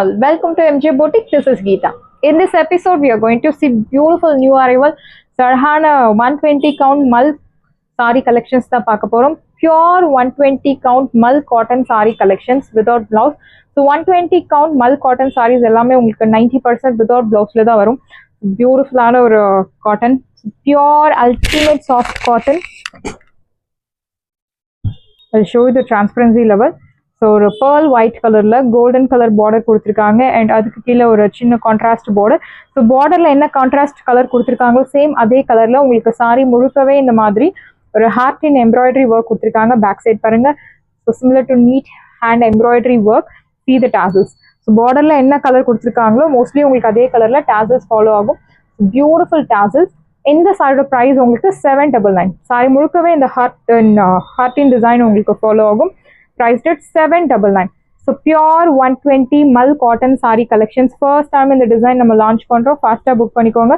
all, welcome to MJ Boutique. This is Geeta. In this episode, we are going to see beautiful new arrival Sarhana 120 count mull saree collections. Pure 120 count mull cotton saree collections without blouse. So 120 count mull cotton sarees ellame ungalku 90% without blouse la da varum. Beautiful ana or cotton, pure ultimate soft cotton. I'll show you the transparency level. So ஒரு pearl white கலர்ல golden colour border கொடுத்துருக்காங்க and அதுக்கு கீழே ஒரு சின்ன contrast border. So பார்டர்ல என்ன contrast colour கொடுத்துருக்காங்களோ சேம் அதே கலர்ல உங்களுக்கு சாரி முழுக்கவே இந்த மாதிரி ஒரு ஹார்ட் இன் எம்ப்ராய்டரி ஒர்க் கொடுத்துருக்காங்க. பேக் சைட் பாருங்க. So similar to neat hand embroidery work. see the tassels. So பார்டர்ல என்ன கலர் கொடுத்துருக்காங்களோ மோஸ்ட்லி உங்களுக்கு அதே கலர்ல tassels ஃபாலோ ஆகும். Beautiful tassels. இந்த சாரியோட ப்ரைஸ் உங்களுக்கு 799. சாரி முழுக்கவே இந்த ஹார்ட் இன் டிசைன் உங்களுக்கு ஃபாலோ ஆகும். Priced at 799. So pure 120 mull cotton saree collections. First time in the design நம்ம launch பண்றோம். Faster book பண்ணிக்கோங்க.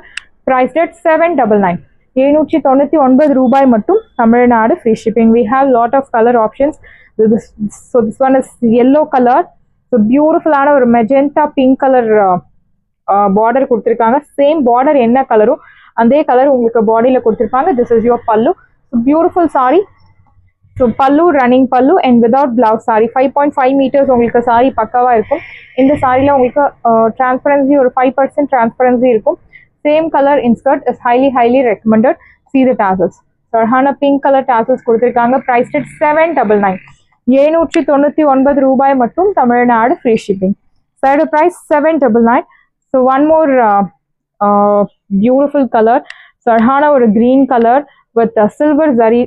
Priced at 799. 799 ரூபாய் மட்டும். Tamil Nadu free shipping. We have lot of color options. So this one is yellow color. So beautiful ஆன ஒரு magenta pink color border கொடுத்திருக்காங்க. Same border என்ன கலரும் அதே கலர் உங்களுக்கு பாடியில கொடுத்திருப்பாங்க. This is your pallu. So beautiful saree. So pallu, running pallu and without blouse saree. 5.5 meters உங்களுக்கு saree பக்காவா இருக்கும். இந்த சாரில உங்களுக்கு transparency ஒரு 5% transparency இருக்கும். Same color in skirt is highly recommended. See the tassels. Sarhana pink color tassels கொடுத்திருக்காங்க. Priced at 799. 799 ரூபாய் மட்டும். Tamil Nadu free shipping. Side price 799. So one more beautiful color. Sarhana ஒரு green color with silver zari.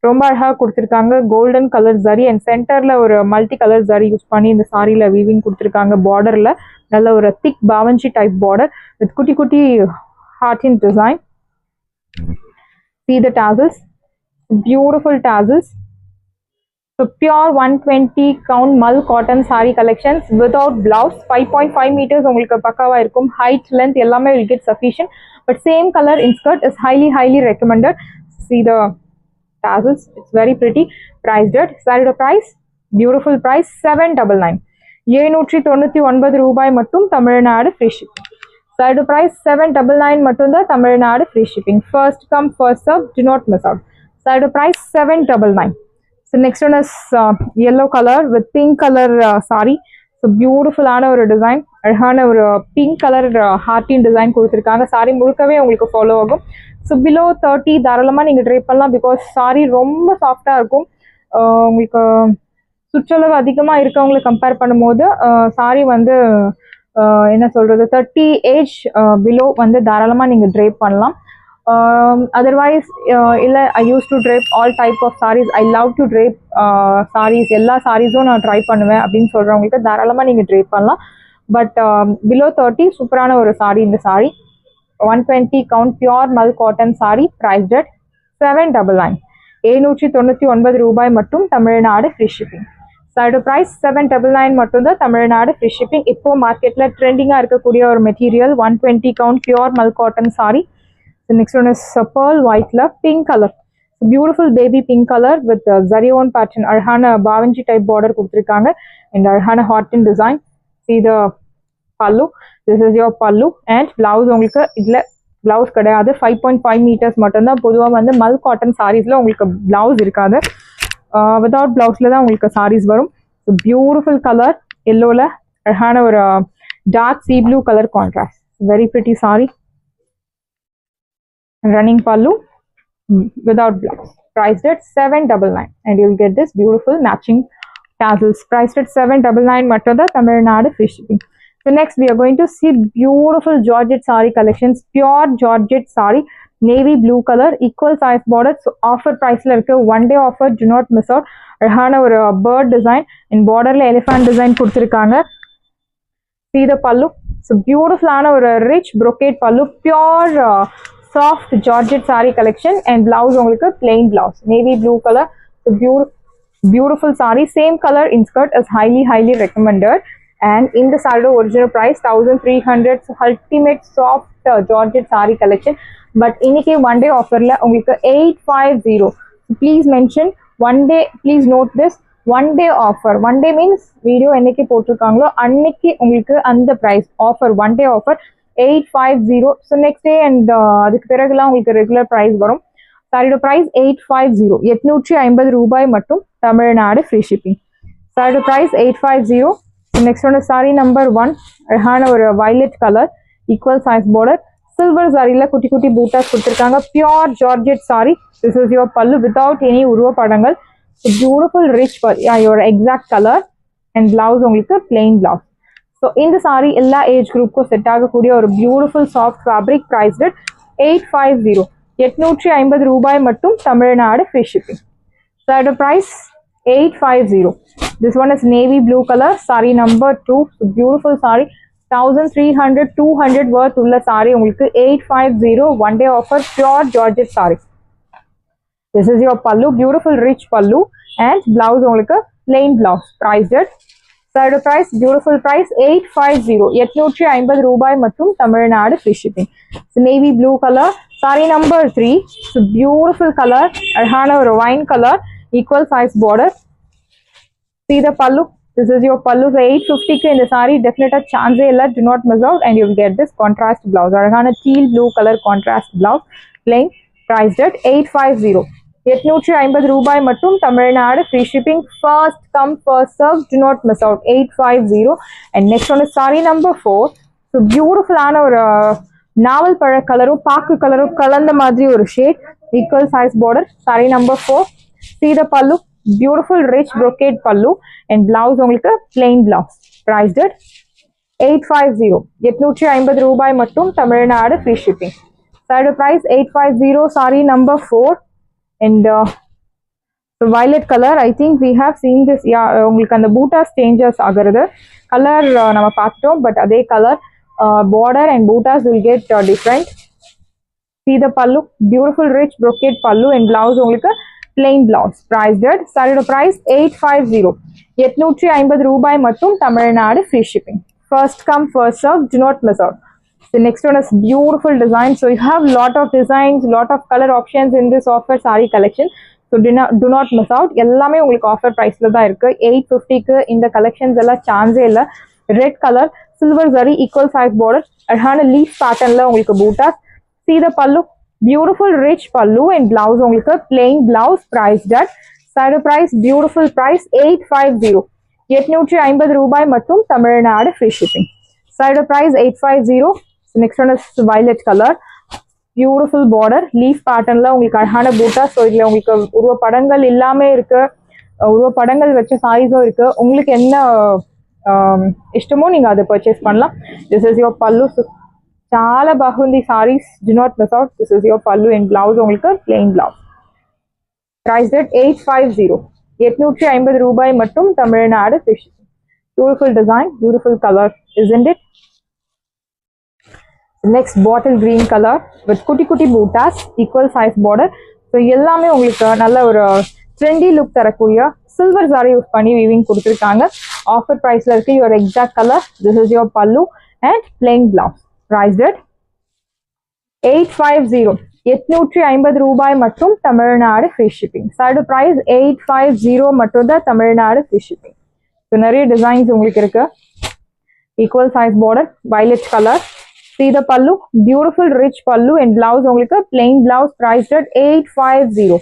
ரொம்ப அழகாக கொடுத்துருக்காங்க. Golden colour zari and சென்டரில் ஒரு multi colour zari use பண்ணி இந்த சாரியில் வீவிங் கொடுத்துருக்காங்க. பார்டரில் நல்ல ஒரு திக் பாவஞ்சி டைப் பார்டர் வித் குட்டி குட்டி heart in design. see the tassels, beautiful tassels. So pure 120 count mull cotton saree collections without blouse. 5.5 meters உங்களுக்கு பக்காவா இருக்கும். height length எல்லாமே will get sufficient, but same color in skirt is highly recommended. See the tassels, it's very pretty. Priced at saree price, beautiful price 799. 799 ரூபாய் மட்டும். Tamil Nadu free shipping. saree price 799 மட்டும் தான். Tamil Nadu free shipping. First come first serve, do not miss out. saree price 799. So next one is yellow color with pink color saree. So beautiful ஆன ஒரு design, அழகான ஒரு pink colour ஹார்ட்டின் design கொடுத்துருக்காங்க. Sorry முழுக்கவே உங்களுக்கு follow ஆகும். ஸோ பிலோ 30 தாராளமாக நீங்கள் ட்ரை பண்ணலாம். பிகாஸ் சாரி ரொம்ப சாஃப்டாக இருக்கும். உங்களுக்கு சுற்றளவு அதிகமாக இருக்கவங்களை கம்பேர் பண்ணும்போது சாரி வந்து என்ன சொல்கிறது 30 ஏஜ் பிலோ வந்து தாராளமாக நீங்கள் ட்ரை பண்ணலாம். அதர்வைஸ் இல்லை I use to drape all type of saris, I love to drape saris, எல்லா சாரீஸும் நான் ட்ரை பண்ணுவேன் அப்படின்னு சொல்கிறவங்களுக்கு தாராளமாக நீங்கள் ட்ரை பண்ணலாம். பட் பிலோ 30 சூப்பரான ஒரு சாரி இந்த sorry. 120 count pure mull cotton saree priced at 799. 799 ரூபாய் மட்டும். Tamil Nadu free shipping. saree price 799 மட்டும் தான். Tamil Nadu free shipping. இப்போ மார்க்கெட்ல ட்ரெண்டிங்கா இருக்கக்கூடிய ஒரு material 120 count pure mull cotton saree. The next one is pearl white la pink color. Beautiful baby pink color with zarion pattern. அழகான பாவஞ்சி type border கொடுத்திருக்காங்க and அழகான hot in design. See the pallu. This is your pallu and blouse உங்களுக்கு இதுல blouse கிடையாது. 5.5 meters மட்டும்தான். பொதுவாக வந்து மல் cotton சாரீஸ்ல உங்களுக்கு blouse இருக்காது. வித்தவுட் பிளவுஸ்ல தான் உங்களுக்கு சாரீஸ் வரும். ஸோ பியூட்டிஃபுல் கலர் எல்லோல அழகான ஒரு dark sea blue colour contrast. Very pretty sari. Running pallu without blouse. Priced at 799 and you'll get this beautiful matching tassels. Priced at 799 மட்டும் தான். Tamil Nadu free shipping. So next we are going to see beautiful Georgette saree collections. Pure Georgette saree, navy blue color, equal size border. So offer price la irukku. One day offer, do not miss out. Rahana or bird design in border la elephant design kuduthirukanga. See the pallu. So beautiful ana or rich brocade pallu. Pure soft Georgette saree collection and blouse ungalku plain blouse. Navy blue color. So beautiful saree. Same color in skirt is highly recommended. And in the saree original price 1300. So ultimate soft Georgette saree collection. But இன்னைக்கு one day offer la உங்களுக்கு 850. So please mention one day. Please note this. One day offer. One day means video என்னைக்கு போட்டிருக்காங்களோ அன்னைக்கு உங்களுக்கு அந்த price offer, one day offer 850. So next day and அதுக்கு பிறகுலாம் உங்களுக்கு ரெகுலர் ப்ரைஸ் வரும். சாரியோட ப்ரைஸ் 850, 850 ரூபாய் மட்டும், தமிழ்நாடு ஃப்ரீ ஷிப்பிங். சாரியோட ப்ரைஸ் 850. நெக்ஸ்ட் ஒன்று சாரி நம்பர் 1, அழகான ஒரு violet colour, equal size border, silver சாரியில் குட்டி குட்டி பூட்டாஸ் கொடுத்துருக்காங்க. Pure georgette sorry. This is your பல்லு வித்தவுட் எனி உருவ படங்கள். Beautiful rich your exact colour and blouse உங்களுக்கு பிளெயின் பிளவுஸ். ஸோ இந்த சாரி எல்லா ஏஜ் குரூப்புக்கும் செட் ஆகக்கூடிய ஒரு பியூட்டிஃபுல் சாஃப்ட் ஃபேப்ரிக். ப்ரைஸ்டு 850, 850 ரூபாய் மட்டும், தமிழ்நாடு ஃப்ரீ ஷிப்பிங். சாரியோட price 850. This one is navy blue color, saree number 2. So beautiful saree, 1300, 200 worth உள்ள saree உங்களுக்கு 850, one day offer, pure georgette saree. This is your pallu, beautiful rich pallu and blouse உங்களுக்கு plain blouse. Priced at சாரியோட price, beautiful price 850, 850 ரூபாய் மற்றும், Tamil Nadu free shipping. Navy blue colour, saree number 3. So beautiful color, அழகான ஒரு wine color, equal size border. See the pallu. This is your pallu. So 850 in the saree, definitely a chance illa. Do not miss out and you will get this contrast blouse. Aragana teal blue color contrast blouse, plain, priced at 850. 850 ரூபாய் மட்டும், Tamil Nadu free shipping. First come first serve, do not miss out. 850. And next one is saree number 4. So beautiful ஆன ஒரு நாவல் பழ கலரும் பாக்கு கலரும் கலந்த மாதிரி ஒரு shade, equal size border. Saree number 4. See the pallu, beautiful rich brocade pallu and blouse உங்களுக்கு plain blouse. Priced at 850, 850 ரூபாய் மட்டும், Tamil Nadu free shipping. Side price 850. Saree number 4 and the violet color. I think we have seen this. Yeah, உங்களுக்கு அந்த buttas changes ஆகிறது, colour நம்ம பார்த்துட்டோம், but அதே colour border and buttas will get different. See the pallu, beautiful rich brocade pallu and blouse உங்களுக்கு plain blouse. Priced at saree price 850, 850 ரூபாய் மட்டும், Tamil Nadu free shipping. First come first serve, do not miss out. The next one is beautiful design. So you have lot of designs, lot of color options in this offer saree collection. So do not miss out. எல்லாமே உங்களுக்கு offer பிரைஸ்ல தான் இருக்கு. 850க்கு இந்த collections எல்லாம் சான்ஸே இல்லை. Red colour, silver zari, equal size border, அழகான லீஃப் பேட்டர்ன்ல உங்களுக்கு buttas. See the pallu, beautiful rich pallu and blouse உங்களுக்கு plain blouse. Priced at side price, beautiful price 850, 850 ரூபாய் மட்டும், Tamil Nadu free shipping. Side price 850. Next one is violet color, beautiful border, leaf patternல உங்களுக்கு அழகான பூட்டா. So இதுல உங்களுக்கு உருவ படங்கள் இல்லாம இருக்கு, உருவ படங்கள் வச்ச சாரீஸும் இருக்கு. உங்களுக்கு என்ன இஷ்டமோ நீங்க அதை பர்ச்சேஸ் பண்ணலாம். திஸ் இஸ் யோர் பல்லு. చాలా బాగుంది saris, do not miss out. This is your పల్లు అండ్ బ్లౌజ్ உங்களுக்கு plain blouse. Priced at 850, 850 ரூபாய் மட்டும், Tamil Nadu free shipping. Beautiful design, beautiful color, isn't it? Next bottle green color with குட்டி குட்டி buttas, equal size border. So எல்லாமே உங்களுக்கு நல்ல ஒரு ட்ரெண்டி லுக் தரக்கூடிய சில்வர் சாரி யூஸ் பண்ணி வீவிங் கொடுத்துருக்காங்க. ஆஃபர் ப்ரைஸ்ல இருக்கு. Your exact colour. This is your pallu and plain blouse. Priced at 850, 850 ரூபாய் மட்டும், Tamil Nadu free shipping. Side price 850 மட்டும் தான், தமிழ்நாடு ஃப்ரீ ஷிப்பிங். ஸோ நிறைய டிசைன்ஸ் உங்களுக்கு இருக்கு. Equal size border, violet colour. See the pallu, beautiful rich pallu and blouse உங்களுக்கு plain blouse. Priced at 850,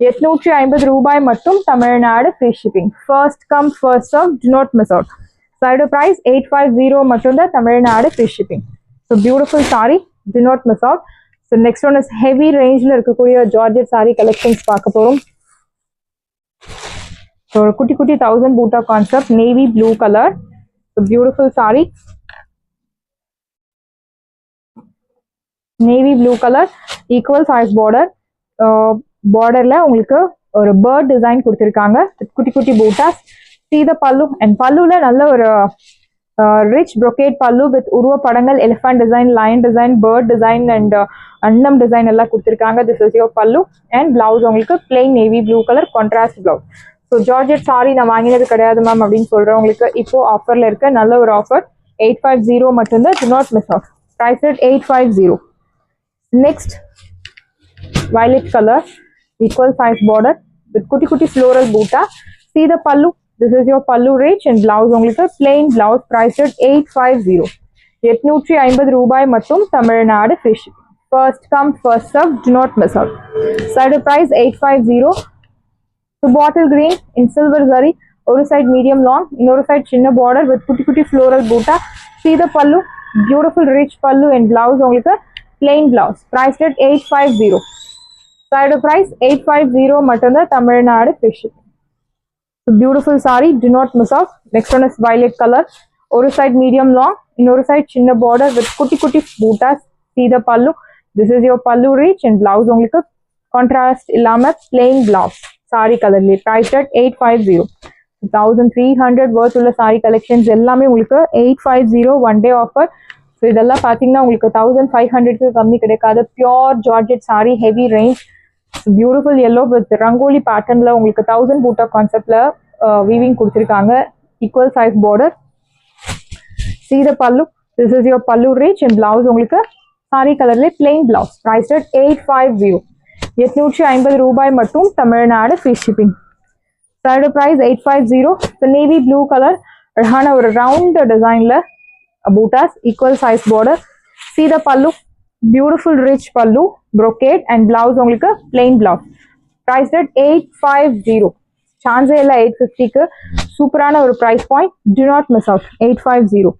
850 ரூபாய் மட்டும், Tamil Nadu free shipping. First come first serve, do not miss out. Side price 850 மட்டும் தான், Tamil Nadu free shipping. So beautiful saree, do not miss out. So next one is heavy rangeல இருக்கக்கூடிய georgette saree collections பார்க்க போறோம். So குட்டி குட்டி 1000 பூட்டா concept, navy blue color. So beautiful saree, navy blue color, equal size border. பார்டர்ல உங்களுக்கு ஒரு bird design கொடுத்துருக்காங்க, குட்டி குட்டி buttas. See the pallu and palluல நல்ல ஒரு ரிச் brocade pallu with உருவ படங்கள், elephant design, lion design, bird design and அன்னம் டிசைன் எல்லாம் கொடுத்துருக்காங்க. This is your pallu and blouse உங்களுக்கு plain navy blue colour contrast blouse. So georgette sari நான் வாங்கினது கிடையாது மேம் அப்படின்னு சொல்றவங்களுக்கு இப்போ ஆஃபர்ல இருக்க நல்ல ஒரு ஆஃபர். 850 மட்டும்தான், do not miss out. Price at 850. Next violet color, equal size border with kutti kutti floral boota. See the pallu. This is your pallu range and blouse உங்களுக்கு plain blouse priced at 850. 850 ரூபாய் மட்டும் Tamil Nadu free shipping. First come first serve, do not miss out. Side price 850. The bottle green in silver zari. ஒரு side medium long, இன்னொரு side சின்ன border with குட்டி குட்டி floral butta. See the pallu. Beautiful rich pallu and blouse உங்களுக்கு plain blouse priced at 850. Side price 850 மட்டும்தான் Tamil Nadu free shipping. So beautiful saree, do not miss out. Next one is violet color. ஒரு side medium long, இன்னொரு side சின்ன border with குட்டி குட்டி buttas. See the pallu. This is your pallu reach and blouse உங்களுக்கு contrast இல்லாம plain blouse. Saree color priced at 850. 1300 worth உள்ள saree collections எல்லாமே உங்களுக்கு 850 one day offer. So இதெல்லாம் பாத்தீங்கன்னா உங்களுக்கு 1500க்கு கம்மி கிடைக்காது. Pure Georgette saree, heavy range. Beautiful yellow with rangoli patternல உங்களுக்கு 1000 butta conceptல weaving கொடுத்திருக்காங்க. Equal size border. See the pallu. This is your pallu reach and blouse உங்களுக்கு saree colorல plain blouse priced at 850. 850 ரூபாய் மட்டும் Tamil Nadu free shipping. Side price 850. The navy blue color அழகான ஒரு round designல buttas, equal size border. See the pallu. Beautiful rich pallu, brocade and blouse உங்களுக்கு plain blouse priced at 850. சான்ஸே இல்ல 850க்கு சூப்பரான ஒரு price point. Do not miss out. 850.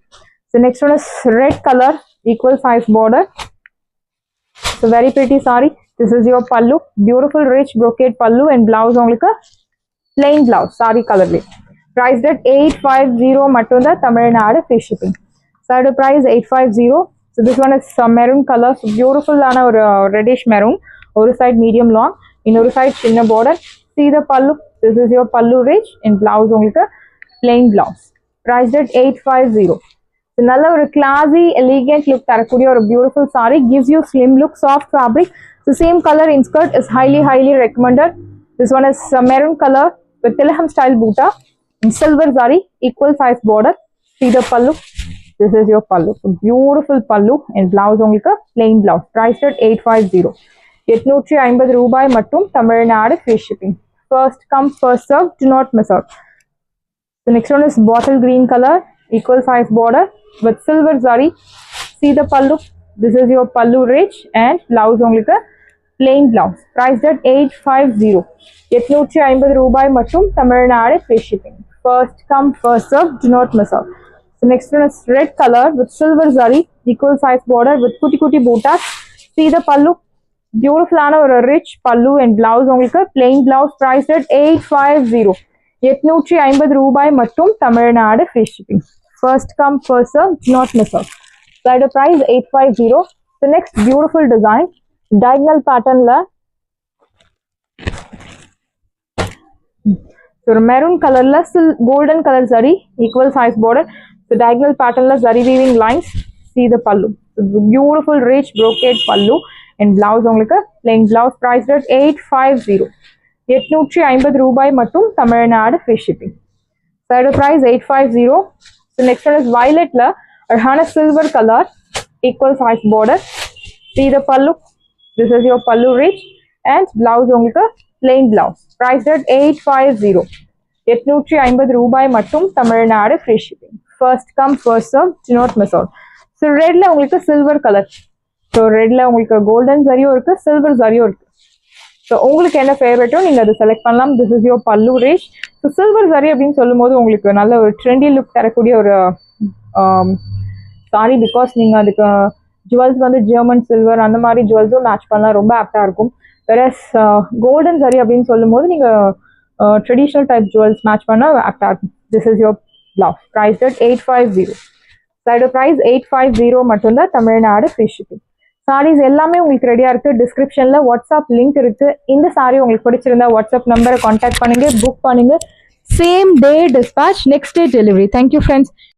So next one is red color, equal size border. So very pretty saree. This is your pallu. Beautiful rich brocade pallu and blouse உங்களுக்கு plain blouse saree colorல priced at 850 மட்டும்தான் Tamil Nadu free shipping. Side price 850. So this one is maroon color. So beautiful ஆன ஒரு reddish maroon. ஒரு side medium long, இன்னொரு side சின்ன border. See the pallu. This is your pallu range and blouse உங்களுக்கு plain blouse priced at 850. So நல்ல ஒரு classy elegant look தரக்கூடிய ஒரு beautiful saree, gives you slim look, soft fabric. The same color in skirt is highly recommended. This one is maroon color with Tilham style butta in silver zari, equal size border. See the pallu. This is your pallu. So beautiful pallu and blouse உங்களுக்கு plain blouse priced at 850. 850 ரூபாய் மட்டும் Tamil Nadu free shipping. First come first serve, do not miss out. The next one is bottle green color, equal size border with silver zari. See the pallu. This is your pallu rich and blouse உங்களுக்கு plain blouse priced at 850. 850 ரூபாய் மட்டும் Tamil Nadu free shipping. First come first serve, do not miss out. The next one is red color with silver zari, equal size border with kutti kutti buttas. See the pallu. Beautiful ஆன ஒரு rich pallu and blouse உங்களுக்கு plain blouse priced at 850. 850 ரூபாய் மட்டும் Tamil Nadu free shipping. First come first serve, do not miss out. Side price 850. The next beautiful design, diagonal patternல so maroon colorல golden color zari, equal size border. So diagonal patternல zari weaving lines. See the pallu. So beautiful rich brocade pallu and blouse உங்களுக்கு plain blouse priced at 850. 850 ரூபாய் மட்டும் Tamil Nadu free shipping. Side price 850. So next one is violetல அழகான silver color, equal size border. See the pallu. This is your pallu rich and blouse உங்களுக்கு plain blouse priced at 850. 850 ரூபாய் மட்டும் Tamil Nadu free shipping. First come first serve, do not miss out. So redல உங்களுக்கு silver color. So redல உங்களுக்கு golden zariயும் இருக்கு, silver zariயும் இருக்கு. So உங்களுக்கு என்ன ஃபேவரட்டோ நீங்க அதை செலக்ட் பண்ணலாம். This is your pallu rich. So silver zari அப்படின்னு சொல்லும்போது உங்களுக்கு நல்ல ஒரு trendy look தரக்கூடிய ஒரு saree, because நீங்க அதுக்கு ஜுவல்ஸ் வந்து ஜெர்மன் சில்வர் அந்த மாதிரி ஜுவல்ஸும் மேட்ச் பண்ணலாம், ரொம்ப ஆப்டா இருக்கும். whereas golden zari அப்படின்னு சொல்லும்போது நீங்க ட்ரெடிஷனல் டைப் ஜுவல்ஸ் மேட்ச் பண்ண ஆப்டா இருக்கும். This is your blouse priced at 850. Side price 850 மட்டும்தான் தமிழ்நாடு free shipping. sarees எல்லாமே உங்களுக்கு ரெடியா இருக்கு. டிஸ்கிரிப்ஷன்ல வாட்ஸ்அப் லிங்க் இருக்கு. இந்த saree உங்களுக்கு பிடிச்சிருந்தா வாட்ஸ்அப் நம்பரை கான்டாக்ட் பண்ணுங்க, புக் பண்ணுங்க. Same day dispatch, next day delivery. Thank you friends.